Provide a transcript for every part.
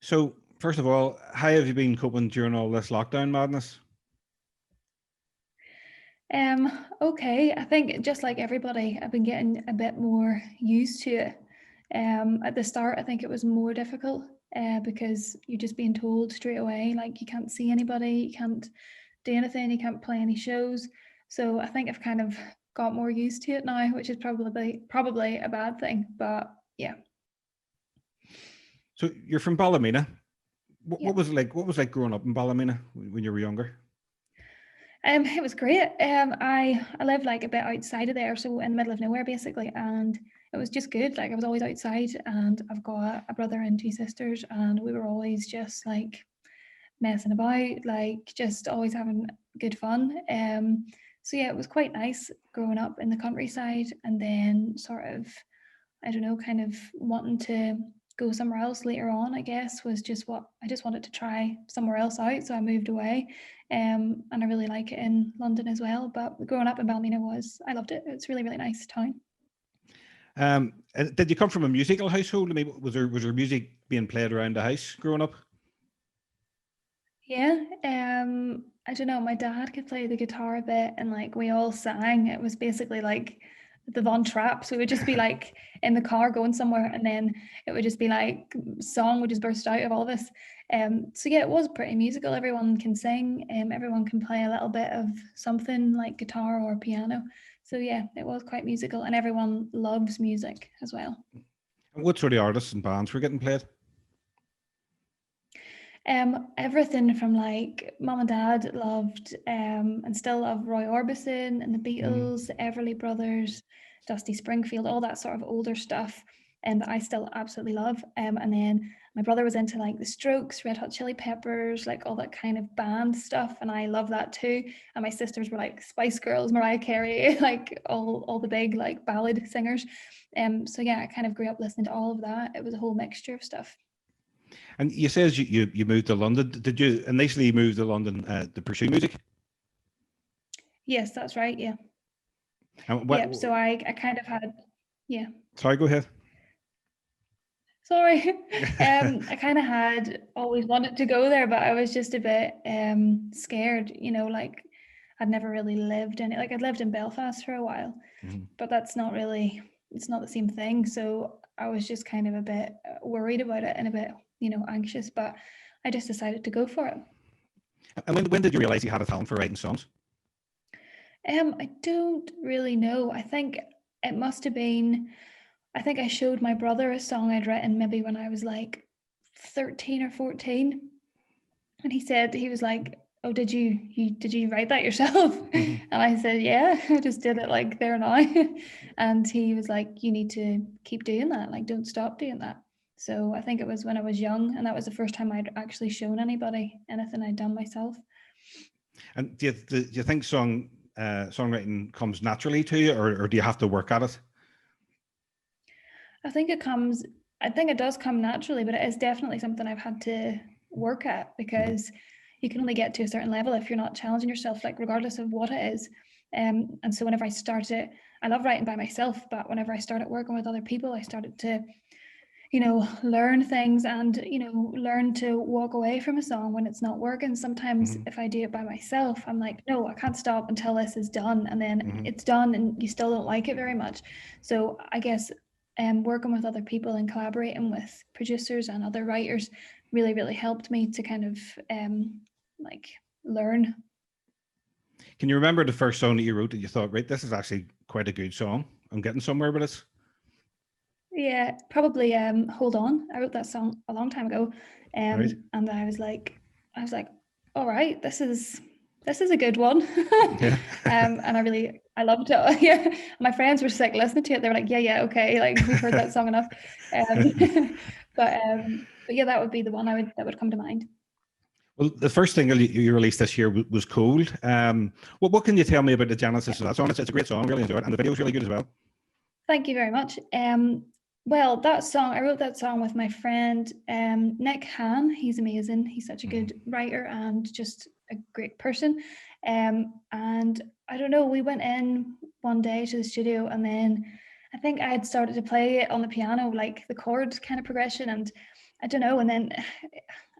So, first of all, how have you been coping during all this lockdown madness? Okay, I think just like everybody, I've been getting a bit more used to it. At the start, I think it was more difficult because you're just being told straight away, like you can't see anybody, you can't do anything, you can't play any shows. So I think I've kind of got more used to it now, which is probably a bad thing. But yeah, So, you're from Ballymena. yeah. What was it like? What was like growing up in Ballymena when you were younger? It was great. I live like a bit outside of there, so in the middle of nowhere basically, and it was just good. Like I was always outside, and I've got a brother and two sisters, and we were always just like messing about, like just always having good fun. So yeah, it was quite nice growing up in the countryside, and then sort of I don't know, kind of wanting to go somewhere else later on, I guess, was just what I just wanted to try somewhere else out. So I moved away. And I really like it in London as well. But growing up in Ballymena I loved it. It's a really, really nice town. And did you come from a musical household? I mean, was there music being played around the house growing up? Yeah. I don't know, my dad could play the guitar a bit and like we all sang. It was basically like the Von Traps. We would just be like in the car going somewhere and then it would just be like song would just burst out of all of us. So yeah, it was pretty musical. Everyone can sing, everyone can play a little bit of something like guitar or piano. So yeah, it was quite musical and everyone loves music as well. And what sort of artists and bands were getting played? Everything from like mom and dad loved and still love Roy Orbison and the Mm. Beatles, the Everly Brothers, Dusty Springfield, all that sort of older stuff, and that I still absolutely love. And then my brother was into like the Strokes, Red Hot Chili Peppers, like all that kind of band stuff, and I love that too. And my sisters were like Spice Girls, Mariah Carey, like all the big like ballad singers. So yeah, I kind of grew up listening to all of that. It was a whole mixture of stuff. And you says you moved to London. Did you initially move to London to pursue music? Yes, that's right. Yeah. And what? Yep. So I kind of had, yeah. Sorry, go ahead. Sorry. I kind of had always wanted to go there, but I was just a bit scared, like I'd never really lived in it. Like I'd lived in Belfast for a while, Mhm. but that's not really, it's not the same thing. So I was just kind of a bit worried about it and a bit, anxious, but I just decided to go for it. And when did you realize you had a talent for writing songs? I don't really know. I think it must have been I think I showed my brother a song I'd written maybe when I was like 13 or 14. And he said, he was like, "Oh, did you write that yourself?" Mhm. And I said, "Yeah, I just did it like there now." And he was like, "You need to keep doing that. Like, don't stop doing that." So I think it was when I was young, and that was the first time I'd actually shown anybody anything I'd done myself. And do you think songwriting comes naturally to you, or do you have to work at it? I think it comes, I think it does come naturally, but it is definitely something I've had to work at Mhm. because you can only get to a certain level if you're not challenging yourself, like regardless of what it is. And so whenever I started, I love writing by myself, but whenever I started working with other people, I started to, learn things and, learn to walk away from a song when it's not working. Sometimes Mhm. if I do it by myself, I'm like, no, I can't stop until this is done. And then Mhm. it's done and you still don't like it very much. So I guess working with other people and collaborating with producers and other writers really, really helped me to kind of like learn. Can you remember the first song that you wrote that you thought, right, this is actually quite a good song. I'm getting somewhere with this. Yeah, probably Hold On. I wrote that song a long time ago. Right. And I was like, all right, this is a good one. Yeah. And I loved it. Yeah. My friends were just like listening to it. They were like, yeah, yeah, okay, like we've heard that song enough. But yeah, that would be the one that would come to mind. Well, the first single you released this year was Cold. What can you tell me about the Yeah. genesis of that song? It's a great song, really enjoyed it, and the video is really good as well. Thank you very much. Well, that song, I wrote that song with my friend Nick Han. He's amazing. He's such a Mhm. good writer and just a great person. And I don't know, we went in one day to the studio and then I think I had started to play it on the piano, like the chord kind of progression. And I don't know. And then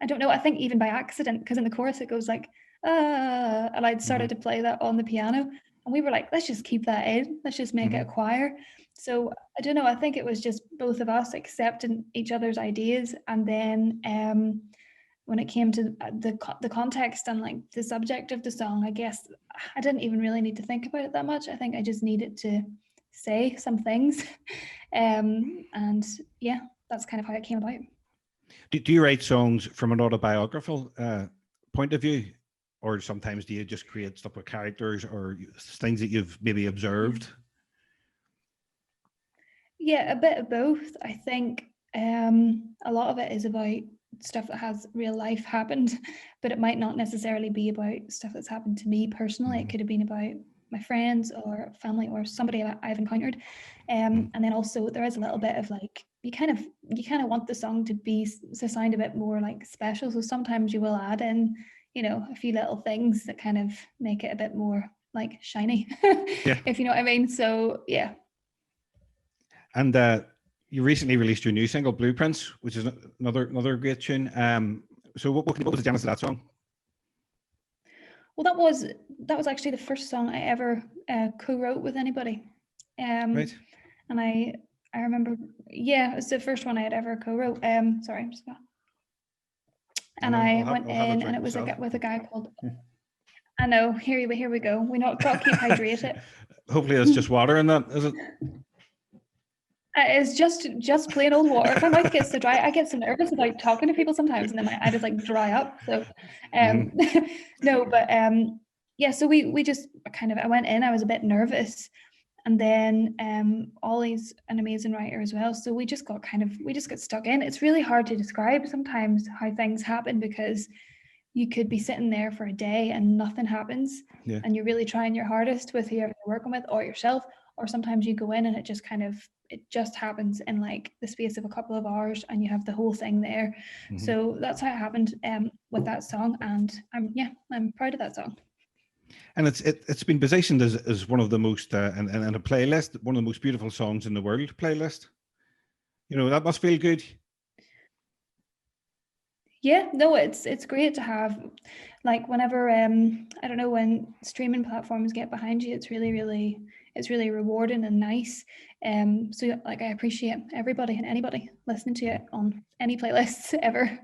I don't know. I think even by accident, because in the chorus it goes like, and I'd started to play that on the piano, and we were like, let's just keep that in. Let's just make it a choir. So I don't know. I think it was just both of us accepting each other's ideas, and then when it came to the context and like the subject of the song, I guess I didn't even really need to think about it that much. I think I just needed to say some things, and yeah, that's kind of how it came about. Do you write songs from an autobiographical point of view, or sometimes do you just create stuff with characters or things that you've maybe observed? Yeah, a bit of both. I think a lot of it is about stuff that has real life happened, but it might not necessarily be about stuff that's happened to me personally. It could have been about my friends or family or somebody I've encountered. And then also there is a little bit of like, you kind of want the song to sound a bit more like special. So sometimes you will add in, you know, a few little things that kind of make it a bit more like shiny, if you know what I mean. So yeah. And you recently released your new single, Blueprints, which is another great tune. So what was the genesis of that song? Well, that was actually the first song I ever co-wrote with anybody. Right. And I remember, yeah, it's the first one I had ever co-wrote. Sorry, I'm just gonna. And I went in, and it was with a guy called. I know. Here we go. We not got to keep hydrated. Hopefully, it's just water in that, is it? It's just plain old water. If my mouth gets so dry, I get so nervous about talking to people sometimes, and then I just like dry up. So, no, but yeah. So we just kind of, I went in. I was a bit nervous, and then Ollie's an amazing writer as well. So we just got stuck in. It's really hard to describe sometimes how things happen, because you could be sitting there for a day and nothing happens, and you're really trying your hardest with whoever you're working with or yourself. Or sometimes you go in and it just happens in like the space of a couple of hours, and you have the whole thing there. So that's how it happened with that song, and I'm proud of that song. And it's been positioned as one of the most in a playlist, one of the most beautiful songs in the world playlist. You know, that must feel good. Yeah, no, it's great to have, like, whenever I don't know, when streaming platforms get behind you, it's really rewarding and nice. So like, I appreciate everybody and anybody listening to it on any playlists ever.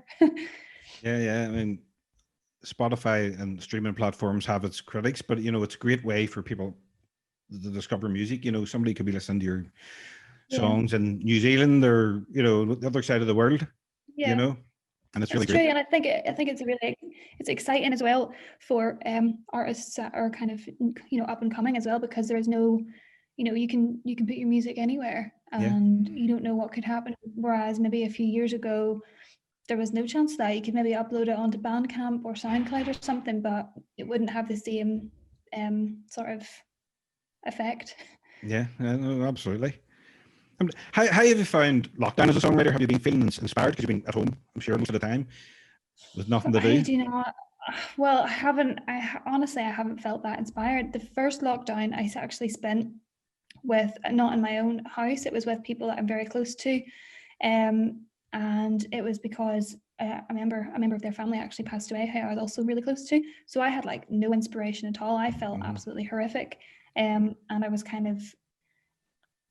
Yeah. I mean, Spotify and streaming platforms have its critics, but you know, it's a great way for people to discover music. You know, somebody could be listening to your songs in New Zealand or, you know, the other side of the world. You know. And it's really true, and I think it's exciting as well for artists that are kind of, you know, up and coming as well, because there is no, you know, you can put your music anywhere, and you don't know what could happen. Whereas maybe a few years ago, there was no chance that you could maybe upload it onto Bandcamp or SoundCloud or something, but it wouldn't have the same sort of effect. Yeah, no, absolutely. How have you found lockdown as a songwriter? Have you been feeling inspired because you've been at home, I'm sure, most of the time with nothing to do? Do you know what? Well, I honestly haven't felt that inspired. The first lockdown I actually spent with, not in my own house, it was with people that I'm very close to. And it was because a member of their family actually passed away, who I was also really close to. So I had like no inspiration at all. I felt absolutely horrific. And I was kind of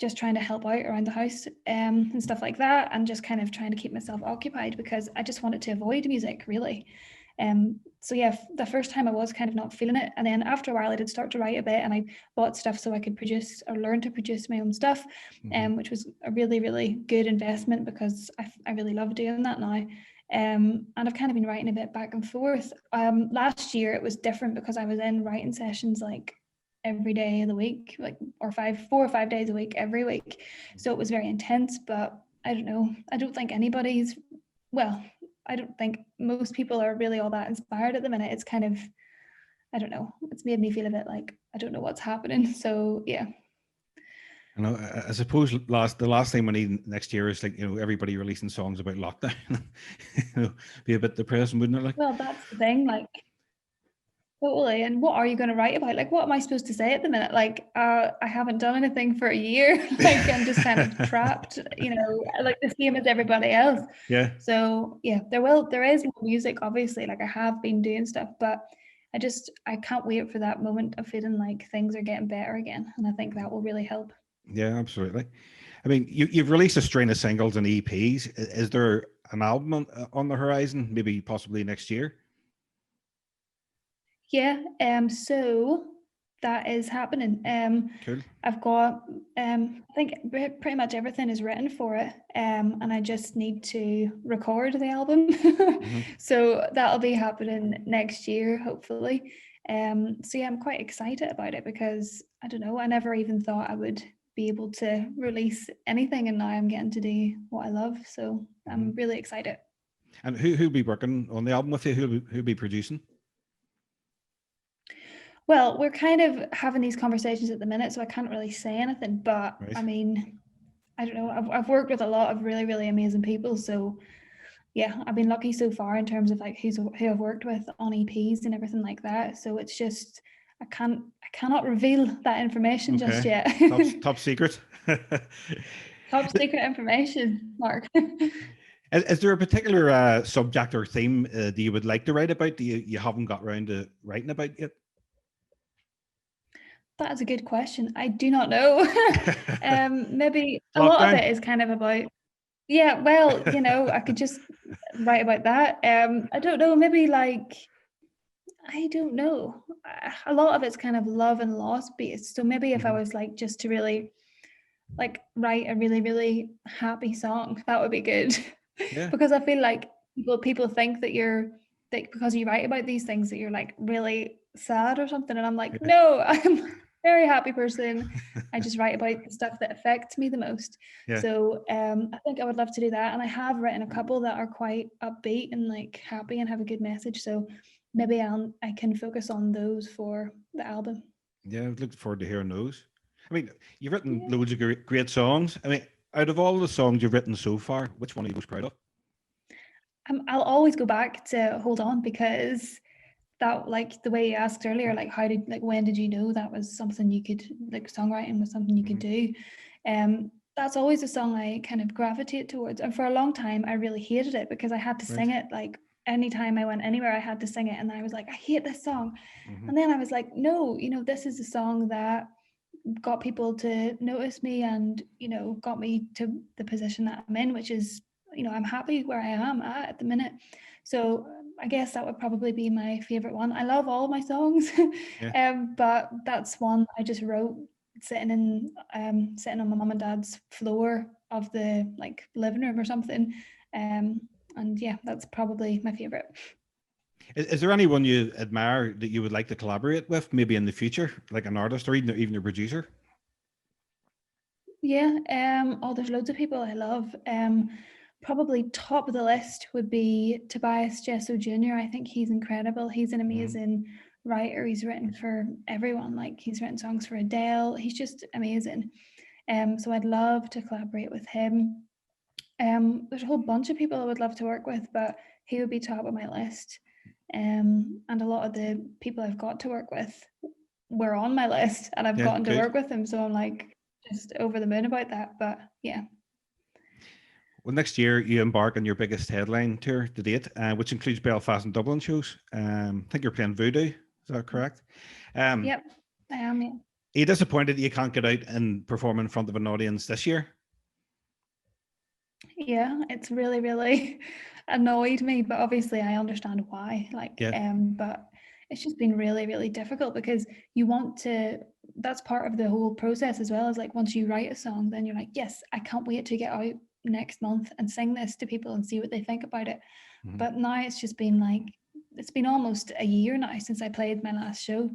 just trying to help out around the house and stuff like that, and just kind of trying to keep myself occupied, because I just wanted to avoid music, really. So yeah, the first time I was kind of not feeling it, and then after a while I did start to write a bit, and I bought stuff so I could produce or learn to produce my own stuff, which was a really, really good investment, because I really love doing that now. And I've kind of been writing a bit back and forth. Last year it was different, because I was in writing sessions like every day of the week, like 4 or 5 days a week every week. So it was very intense, but I don't know. I don't think most people are really all that inspired at the minute. It's kind of, I don't know. It's made me feel a bit like I don't know what's happening. So yeah. You know, I suppose the last thing we need next year is, like, you know, everybody releasing songs about lockdown. You know, be a bit depressing, wouldn't it? Like, well, that's the thing. Like, Totally. And what are you going to write about? Like, what am I supposed to say at the minute? Like, I haven't done anything for a year. Like, I'm just kind of trapped, like the same as everybody else. Yeah. So yeah, there is more music, obviously. Like I have been doing stuff, but I can't wait for that moment of feeling like things are getting better again. And I think that will really help. Yeah, absolutely. I mean, you've released a string of singles and EPs. Is there an album on the horizon, maybe possibly next year? Yeah, so that is happening. Cool. I've got, I think pretty much everything is written for it, and I just need to record the album. Hmm. So that'll be happening next year, hopefully. So yeah, I'm quite excited about it because I don't know, I never even thought I would be able to release anything, and now I'm getting to do what I love. So I'm really excited. And who'll be working on the album with you? Who'll be producing? Well, we're kind of having these conversations at the minute, so I can't really say anything. But Right. I mean, I don't know. I've worked with a lot of really, really amazing people. So yeah, I've been lucky so far in terms of like who I've worked with on EPs and everything like that. So it's just I cannot reveal that information just Okay. yet. Top secret. Top secret information, Mark. Is there a particular subject or theme that you would like to write about that you haven't got around to writing about yet? That is a good question. I do not know. Maybe a lot of Lockdown. it is kind of about, yeah, well, I could just write about that. I don't know, maybe like, I don't know. A lot of it's kind of love and loss based. So maybe if I was like just to really like write a really, really happy song, that would be good. Yeah. Because I feel like people think that because you write about these things that you're like really sad or something. And I'm like, Yeah. no, I'm a very happy person. I just write about the stuff that affects me the most. Yeah. So I think I would love to do that. And I have written a couple that are quite upbeat and like happy and have a good message. So maybe I can focus on those for the album. Yeah, I look forward to hearing those. I mean, you've written Yeah. loads of great songs. I mean, out of all the songs you've written so far, which one are you most proud of? I'll always go back to Hold On because that, like the way you asked earlier, like when did you know that was something you could, like songwriting was something you could do? That's always a song I kind of gravitate towards. And for a long time I really hated it because I had to Right. sing it like anytime I went anywhere I had to sing it. And I was like, I hate this song. Mm-hmm. And then I was like, no, this is a song that got people to notice me and, got me to the position that I'm in, which is, I'm happy where I am at the minute. So I guess that would probably be my favorite one. I love all my songs, Yeah. but that's one I just wrote sitting on my mum and dad's floor of the like living room or something. And yeah, that's probably my favorite. Is there anyone you admire that you would like to collaborate with, maybe in the future, like an artist or even a producer? Yeah, there's loads of people I love. Probably top of the list would be Tobias Jesso Jr. I think he's incredible. He's an amazing writer. He's written for everyone. Like he's written songs for Adele. He's just amazing. So I'd love to collaborate with him. There's a whole bunch of people I would love to work with, but he would be top of my list. And a lot of the people I've got to work with were on my list, and I've Yeah, gotten to good. work with them. So I'm like just over the moon about that. But yeah. Well, next year you embark on your biggest headline tour to date, which includes Belfast and Dublin shows. I think you're playing Voodoo. Is that correct? Yep, I am. Yeah. Are you disappointed that you can't get out and perform in front of an audience this year? Yeah, it's really, really annoyed me, but obviously I understand why. Like, Yeah. but it's just been really, really difficult because you want to, that's part of the whole process as well, as like once you write a song, then you're like, yes, I can't wait to get out next month and sing this to people and see what they think about it. But now it's just been like, it's been almost a year now since I played my last show.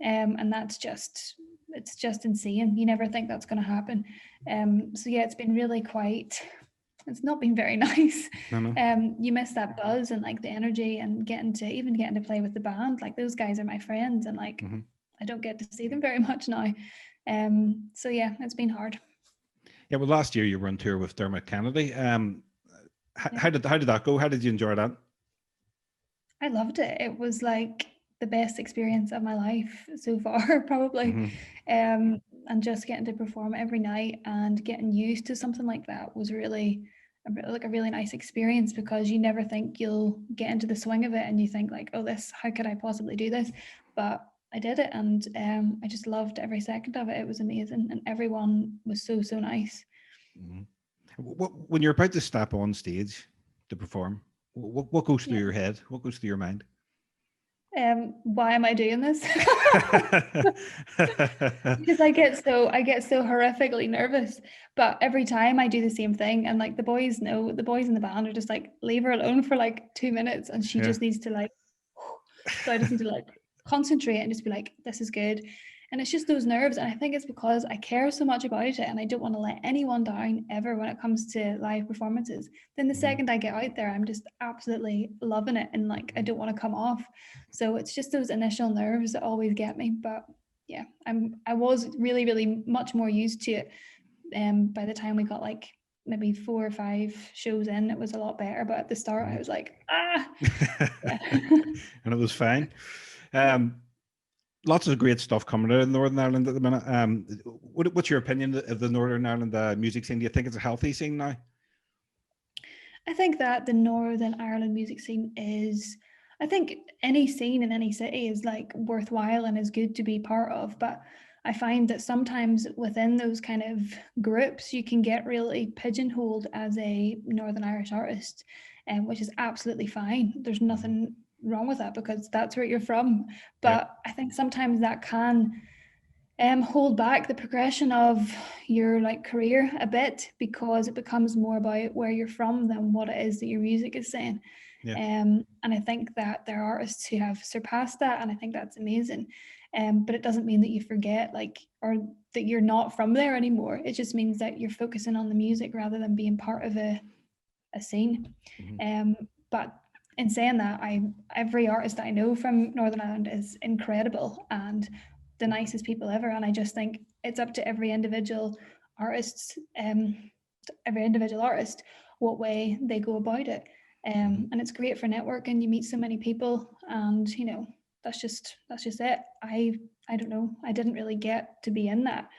And it's just insane. You never think that's going to happen. So yeah, it's been really it's not been very nice. No. You miss that buzz and like the energy and getting to play with the band. Like those guys are my friends and like I don't get to see them very much now. So yeah, it's been hard. Yeah, well, last year you were on tour with Dermot Kennedy. How did that go? How did you enjoy that? I loved it. It was like the best experience of my life so far, probably. Mm-hmm. And just getting to perform every night and getting used to something like that was really like a really nice experience, because you never think you'll get into the swing of it, and you think like, oh, this, how could I possibly do this? But I did it, and I just loved every second of it. It was amazing, and everyone was so nice. Mm-hmm. When you're about to step on stage to perform, what goes through Yeah. your head? What goes through your mind? Why am I doing this? Because I get so horrifically nervous. But every time I do the same thing, and like the boys know, the boys in the band are just like, leave her alone for like 2 minutes, and she Yeah. just needs to like, so I just need to like concentrate and just be like, this is good. And it's just those nerves. And I think it's because I care so much about it, and I don't want to let anyone down ever when it comes to live performances. Then the Mm-hmm. second I get out there, I'm just absolutely loving it, and like I don't want to come off. So it's just those initial nerves that always get me. But yeah, I was really much more used to it. By the time we got like maybe 4 or 5 shows in, it was a lot better. But at the start, I was like, ah, yeah. And it was fine. Yeah. Lots of great stuff coming out of Northern Ireland at the minute. What's your opinion of the Northern Ireland music scene? Do you think it's a healthy scene now? I think that the Northern Ireland music scene is, I think any scene in any city is like worthwhile and is good to be part of. But I find that sometimes within those kind of groups, you can get really pigeonholed as a Northern Irish artist, which is absolutely fine. There's nothing wrong with that, because that's where you're from. Yeah. But I think sometimes that can hold back the progression of your like career a bit, because it becomes more about where you're from than what it is that your music is saying. Yeah. And I think that there are artists who have surpassed that, and I think that's amazing. But it doesn't mean that you forget, like, or that you're not from there anymore. It just means that you're focusing on the music rather than being part of a scene. But in saying that, every artist that I know from Northern Ireland is incredible and the nicest people ever. And I just think it's up to every individual artist, what way they go about it. And it's great for networking. You meet so many people, and you know, that's just it. I don't know. I didn't really get to be in that,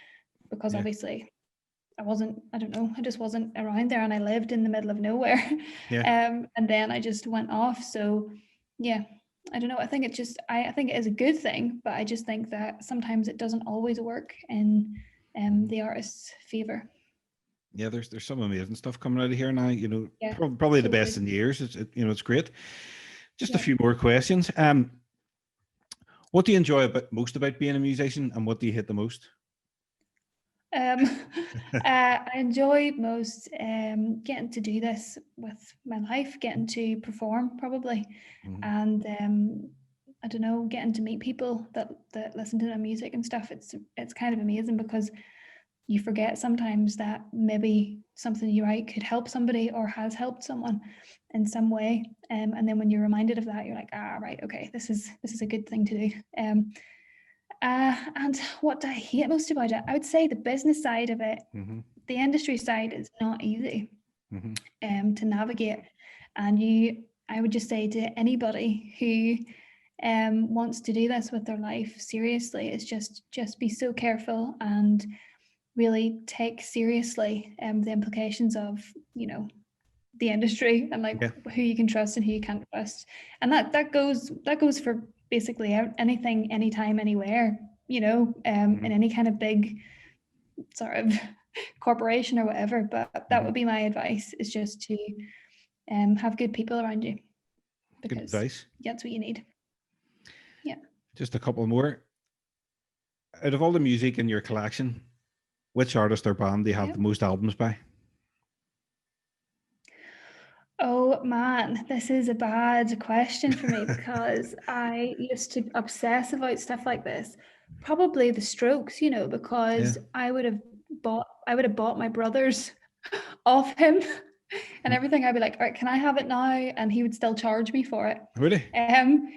because Yeah. obviously I don't know, I just wasn't around there, and I lived in the middle of nowhere. Yeah. And then I just went off. So yeah, I don't know. I think I think it is a good thing, but I just think that sometimes it doesn't always work in the artist's favor. Yeah, there's some amazing stuff coming out of here now. You know, Yeah, probably the so best good. in years. It's great. Just a Yeah. few more questions. What do you enjoy most about being a musician, and what do you hate the most? Um, I enjoy most getting to do this with my life, getting to perform probably, Mhm. and I don't know, getting to meet people that listen to the music and stuff. It's kind of amazing, because you forget sometimes that maybe something you write could help somebody or has helped someone in some way. And then when you're reminded of that, you're like, ah, right, okay, this is a good thing to do. And what do I hate most about it? I would say the business side of it. Mhm. The industry side is not easy Mhm. to navigate. And I would just say to anybody who wants to do this with their life seriously, is just be so careful and really take seriously the implications of, you know, the industry, and like Yeah. who you can trust and who you can't trust. And that goes for basically anything, anytime, anywhere, you know, in Mhm. any kind of big sort of corporation or whatever. But that Mhm. would be my advice, is just to have good people around you, Good because advice. that's what you need. Yeah. Just a couple more. Out of all the music in your collection, which artist or band do you have Yeah. the most albums by? Oh man, this is a bad question for me, because I used to obsess about stuff like this. Probably the Strokes, you know, Yeah. because I would have bought my brother's off him and everything. I'd be like, all right, can I have it now? And he would still charge me for it. Really?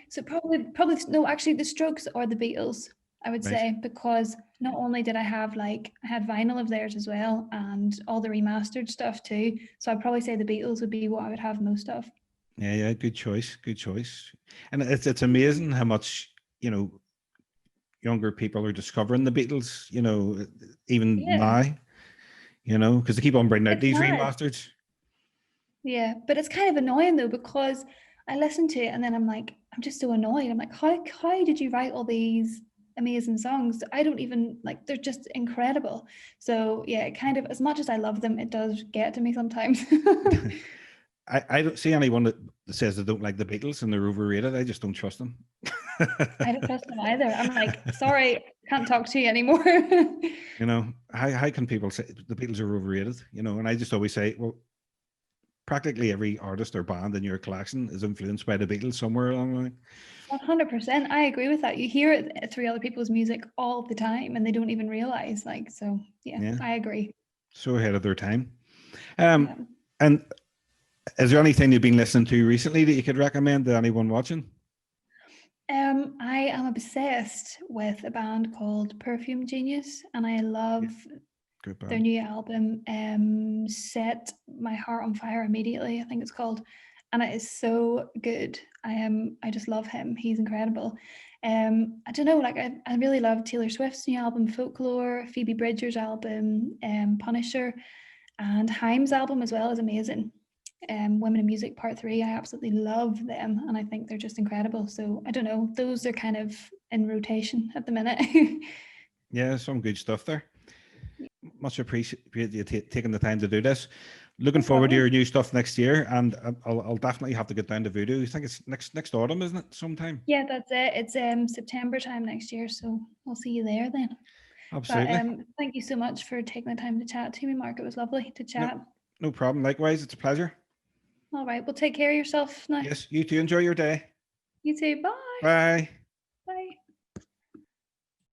So probably no, actually the Strokes or the Beatles, I would Right. say, because not only did I have like, I had vinyl of theirs as well, and all the remastered stuff too. So I'd probably say the Beatles would be what I would have most of. Yeah, yeah, good choice, good choice. And it's amazing how much you know, younger people are discovering the Beatles, you know, even Yeah, now, you know, because they keep on bringing out it's these mad. remasters. Yeah, but it's kind of annoying though, because I listen to it and then I'm like, I'm just so annoyed. I'm like, how did you write all these amazing songs? I don't even like, they're just incredible. So yeah, it kind of, as much as I love them, it does get to me sometimes. I don't see anyone that says they don't like the Beatles and they're overrated. I just don't trust them. I don't trust them either. I'm like, sorry, can't talk to you anymore. You know, how can people say the Beatles are overrated? You know, and I just always say, well, practically every artist or band in your collection is influenced by the Beatles somewhere along the line. 100%. I agree with that. You hear it through other people's music all the time and they don't even realize. Like, so yeah, Yeah, I agree. so ahead of their time. Yeah. And is there anything you've been listening to recently that you could recommend to anyone watching? I am obsessed with a band called Perfume Genius, and I love Yeah, good their band. new album, Set My Heart on Fire Immediately, I think it's called. And it is so good. I just love him. He's incredible. I don't know, like I really love Taylor Swift's new album, Folklore, Phoebe Bridgers' album, Punisher, and Haim's album as well is amazing. Women in Music Part 3, I absolutely love them and I think they're just incredible. So I don't know, those are kind of in rotation at the minute. Yeah, some good stuff there. Much appreciate you taking the time to do this. Looking No forward to problem. your new stuff next year, and I'll definitely have to get down to Voodoo. I think it's next autumn, isn't it? Sometime. Yeah, that's it. It's September time next year, so I'll see you there then. But Absolutely. thank you so much for taking the time to chat to me, Mark. It was lovely to No, chat. no problem. Likewise, it's a pleasure. All right, well, take care of yourself now. Yes, you too. Enjoy your day. You too. Bye. Bye.